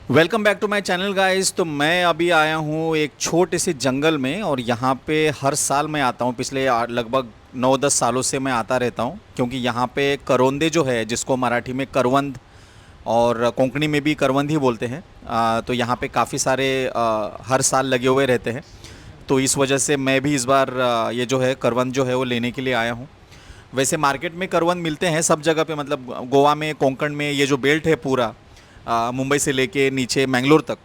Welcome back to my channel guys. तो मैं अभी आया हूँ एक छोटे से जंगल में और यहाँ पे हर साल मैं आता हूँ। पिछले लगभग 9-10 सालों से मैं आता रहता हूँ क्योंकि यहाँ पे करौंदे जो है जिसको मराठी में करवंद और कोंकणी में भी करवंद ही बोलते हैं। तो यहाँ पे काफ़ी सारे हर साल लगे हुए रहते हैं। तो इस वजह से मैं भी इस बार ये जो है करवंद जो है वो लेने के लिए आया हूँ। वैसे मार्केट में करवंद मिलते हैं सब जगह पे, मतलब गोवा में, कोंकण में, ये जो बेल्ट है पूरा मुंबई से लेके नीचे मैंगलोर तक,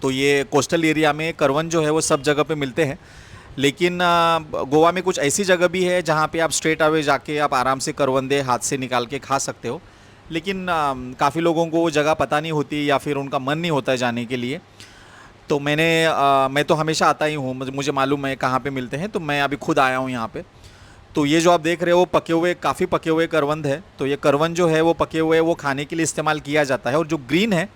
तो ये कोस्टल एरिया में करवंद जो है वो सब जगह पे मिलते हैं। लेकिन गोवा में कुछ ऐसी जगह भी है जहाँ पे आप स्ट्रेट अवे जाके आप आराम से करवंदे हाथ से निकाल के खा सकते हो। लेकिन काफ़ी लोगों को वो जगह पता नहीं होती या फिर उनका मन नहीं होता है जाने के लिए। तो मैं तो हमेशा आता ही हूँ, मुझे मालूम है कहाँ पे मिलते हैं, तो मैं अभी खुद आया हूँ यहाँ पे। तो ये जो आप देख रहे हो पके हुए, काफ़ी पके हुए करवंद है। तो ये करवंद जो है वो पके हुए वो खाने के लिए इस्तेमाल किया जाता है। और जो ग्रीन है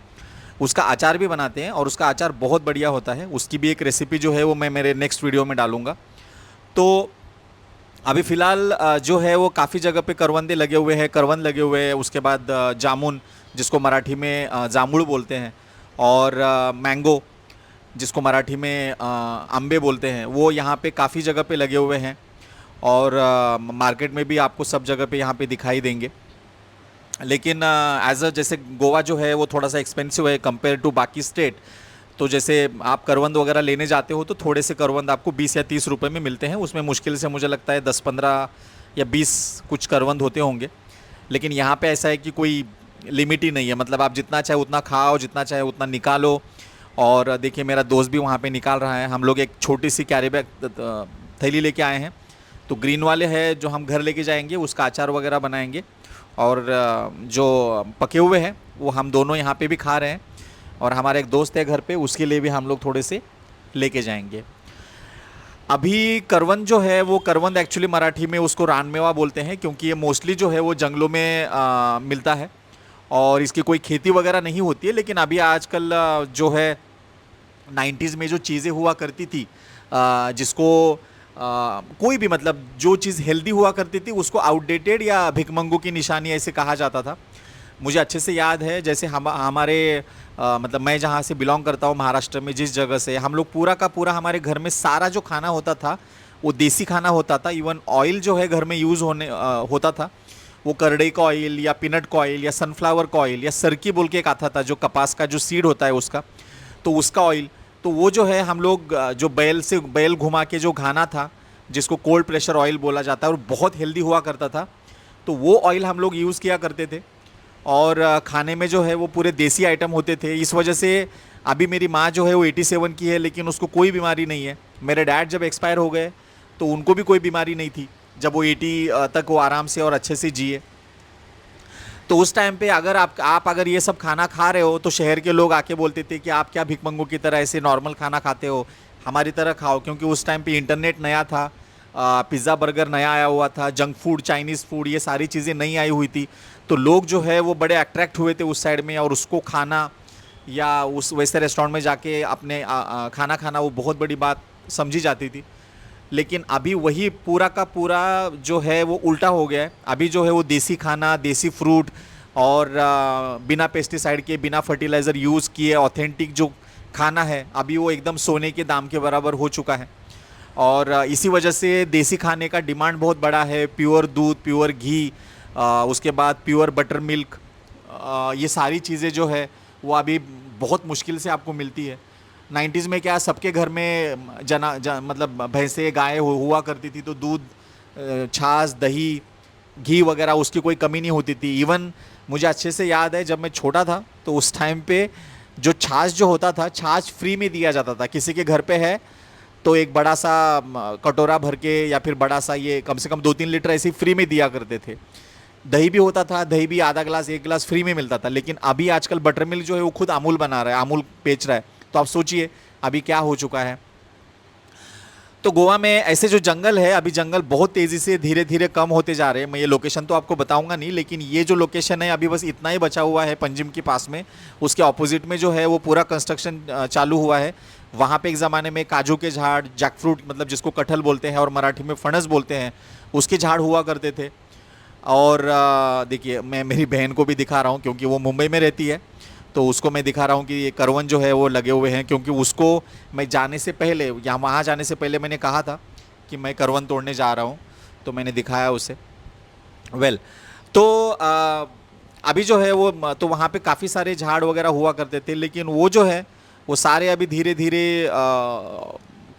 उसका अचार भी बनाते हैं और उसका अचार बहुत बढ़िया होता है। उसकी भी एक रेसिपी जो है वो मैं मेरे नेक्स्ट वीडियो में डालूँगा। तो अभी फ़िलहाल जो है वो काफ़ी जगह पे करवंदे लगे हुए हैं, करवंद लगे हुए हैं। उसके बाद जामुन, जिसको मराठी में जामुड़ बोलते हैं, और मैंगो, जिसको मराठी में अम्बे बोलते हैं, वो यहाँ पे काफ़ी जगह पे लगे हुए हैं। और मार्केट में भी आपको सब जगह पे यहाँ पे दिखाई देंगे। लेकिन एज अ जैसे गोवा जो है वो थोड़ा सा एक्सपेंसिव है कंपेयर टू बाकी स्टेट। तो जैसे आप करवंद वगैरह लेने जाते हो तो थोड़े से करवंद आपको 20 या 30 रुपए में मिलते हैं। उसमें मुश्किल से मुझे लगता है 10-15 या 20 कुछ करवंद होते होंगे। लेकिन यहाँ पे ऐसा है कि कोई लिमिट ही नहीं है, मतलब आप जितना चाहे उतना खाओ, जितना चाहे उतना निकालो। और देखिए मेरा दोस्त भी वहाँ पे निकाल रहा है। हम लोग एक छोटी सी कैरी बैग थैली लेके आए हैं। तो ग्रीन वाले है जो हम घर लेके जाएंगे, उसका अचार वगैरह बनाएंगे। और जो पके हुए हैं वो हम दोनों यहाँ पे भी खा रहे हैं। और हमारा एक दोस्त है घर पे, उसके लिए भी हम लोग थोड़े से लेके जाएंगे। अभी करवंद जो है वो करवंद एक्चुअली मराठी में उसको रानमेवा बोलते हैं, क्योंकि ये मोस्टली जो है वो जंगलों में मिलता है और इसकी कोई खेती वगैरह नहीं होती है। लेकिन अभी आजकल जो है 90s में जो चीज़ें हुआ करती थी, जिसको कोई भी, मतलब जो चीज़ हेल्दी हुआ करती थी उसको आउटडेटेड या भिकमंगू की निशानी ऐसे कहा जाता था। मुझे अच्छे से याद है, जैसे हमारे मतलब मैं जहाँ से बिलोंग करता हूँ महाराष्ट्र में, जिस जगह से हम लोग, पूरा का पूरा हमारे घर में सारा जो खाना होता था वो देसी खाना होता था। इवन ऑयल जो है घर में यूज़ होता था, वो करडई का ऑयल या पीनट का ऑयल या सनफ्लावर का ऑयल या सरकी बोल के एक आता था, जो कपास का जो सीड होता है उसका, तो उसका ऑयल। तो वो जो है हम लोग जो बैल घुमा के जो घाना था, जिसको कोल्ड प्रेशर ऑयल बोला जाता है, और बहुत हेल्दी हुआ करता था। तो वो ऑयल हम लोग यूज़ किया करते थे। और खाने में जो है वो पूरे देसी आइटम होते थे। इस वजह से अभी मेरी माँ जो है वो 87 की है, लेकिन उसको कोई बीमारी नहीं है। मेरे डैड जब एक्सपायर हो गए तो उनको भी कोई बीमारी नहीं थी, जब वो 80 तक वो आराम से और अच्छे से जिए। तो उस टाइम पे अगर आप अगर ये सब खाना खा रहे हो तो शहर के लोग आके बोलते थे कि आप क्या भिकमंगों की तरह ऐसे नॉर्मल खाना खाते हो, हमारी तरह खाओ। क्योंकि उस टाइम पे इंटरनेट नया था, पिज़्ज़ा बर्गर नया आया हुआ था, जंक फूड, चाइनीज़ फूड, ये सारी चीज़ें नई आई हुई थी। तो लोग जो है वो बड़े अट्रैक्ट हुए थे उस साइड में, और उसको खाना या उस वैसे रेस्टोरेंट में जाके अपने खाना खाना वो बहुत बड़ी बात समझी जाती थी। लेकिन अभी वही पूरा का पूरा जो है वो उल्टा हो गया है। अभी जो है वो देसी खाना, देसी फ्रूट, और बिना पेस्टिसाइड के, बिना फर्टिलाइज़र यूज़ किए ऑथेंटिक जो खाना है, अभी वो एकदम सोने के दाम के बराबर हो चुका है। और इसी वजह से देसी खाने का डिमांड बहुत बड़ा है। प्योर दूध, प्योर घी, उसके बाद प्योर बटर मिल्क, ये सारी चीज़ें जो है वो अभी बहुत मुश्किल से आपको मिलती है। 90s में क्या सबके घर में मतलब भैंसें, गाय हुआ करती थी, तो दूध, छाछ, दही, घी वगैरह उसकी कोई कमी नहीं होती थी। इवन मुझे अच्छे से याद है जब मैं छोटा था तो उस टाइम पे जो छाछ जो होता था, छाछ फ्री में दिया जाता था। किसी के घर पे है तो एक बड़ा सा कटोरा भर के, या फिर बड़ा सा, ये कम से कम 2-3 लीटर ऐसे फ्री में दिया करते थे। दही भी होता था, दही भी आधा गिलास, 1 गिलास फ्री में मिलता था। लेकिन अभी आजकल बटर मिल्क जो है वो खुद अमूल बना रहा है, अमूल बेच रहा है। तो आप सोचिए अभी क्या हो चुका है। तो गोवा में ऐसे जो जंगल है, अभी जंगल बहुत तेज़ी से धीरे धीरे कम होते जा रहे हैं। मैं ये लोकेशन तो आपको बताऊंगा नहीं, लेकिन ये जो लोकेशन है अभी बस इतना ही बचा हुआ है पंजिम के पास में। उसके ऑपोजिट में जो है वो पूरा कंस्ट्रक्शन चालू हुआ है। वहाँ पे एक ज़माने में काजू के झाड़, जैकफ्रूट, मतलब जिसको कटहल बोलते हैं और मराठी में फणस बोलते हैं, उसके झाड़ हुआ करते थे। और देखिए मैं मेरी बहन को भी दिखा रहा हूँ क्योंकि वो मुंबई में रहती है। तो उसको मैं दिखा रहा हूँ कि ये करवन जो है वो लगे हुए हैं, क्योंकि उसको मैं जाने से पहले, यहाँ वहाँ जाने से पहले मैंने कहा था कि मैं करवन तोड़ने जा रहा हूँ, तो मैंने दिखाया उसे। वेल, तो अभी जो है वो तो वहाँ पे काफ़ी सारे झाड़ वगैरह हुआ करते थे, लेकिन वो जो है वो सारे अभी धीरे धीरे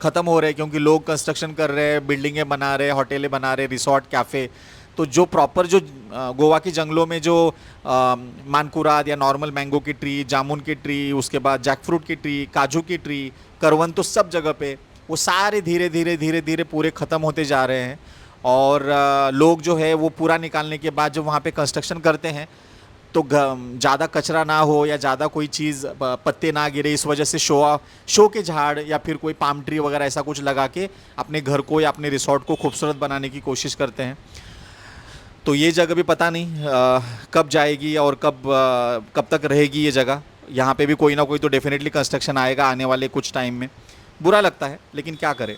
ख़त्म हो रहे हैं, क्योंकि लोग कंस्ट्रक्शन कर रहे हैं, बिल्डिंगें बना रहे हैं, होटलें बना रहे हैं, रिसोर्ट, कैफ़े। तो जो प्रॉपर जो गोवा के जंगलों में जो मानकुराद या नॉर्मल मैंगो की ट्री, जामुन की ट्री, उसके बाद जैकफ्रूट की ट्री, काजू की ट्री, करवन, तो सब जगह पे वो सारे धीरे धीरे धीरे धीरे पूरे ख़त्म होते जा रहे हैं। और लोग जो है वो पूरा निकालने के बाद जो वहाँ पे कंस्ट्रक्शन करते हैं, तो ज़्यादा कचरा ना हो या ज़्यादा कोई चीज़ पत्ते ना गिरे, इस वजह से शो के झाड़ या फिर कोई पाम ट्री वगैरह ऐसा कुछ लगा के अपने घर को या अपने रिसोर्ट को खूबसूरत बनाने की कोशिश करते हैं। तो ये जगह भी पता नहीं कब जाएगी और कब तक रहेगी ये जगह। यहाँ पे भी कोई ना कोई तो डेफिनेटली कंस्ट्रक्शन आएगा आने वाले कुछ टाइम में। बुरा लगता है, लेकिन क्या करें।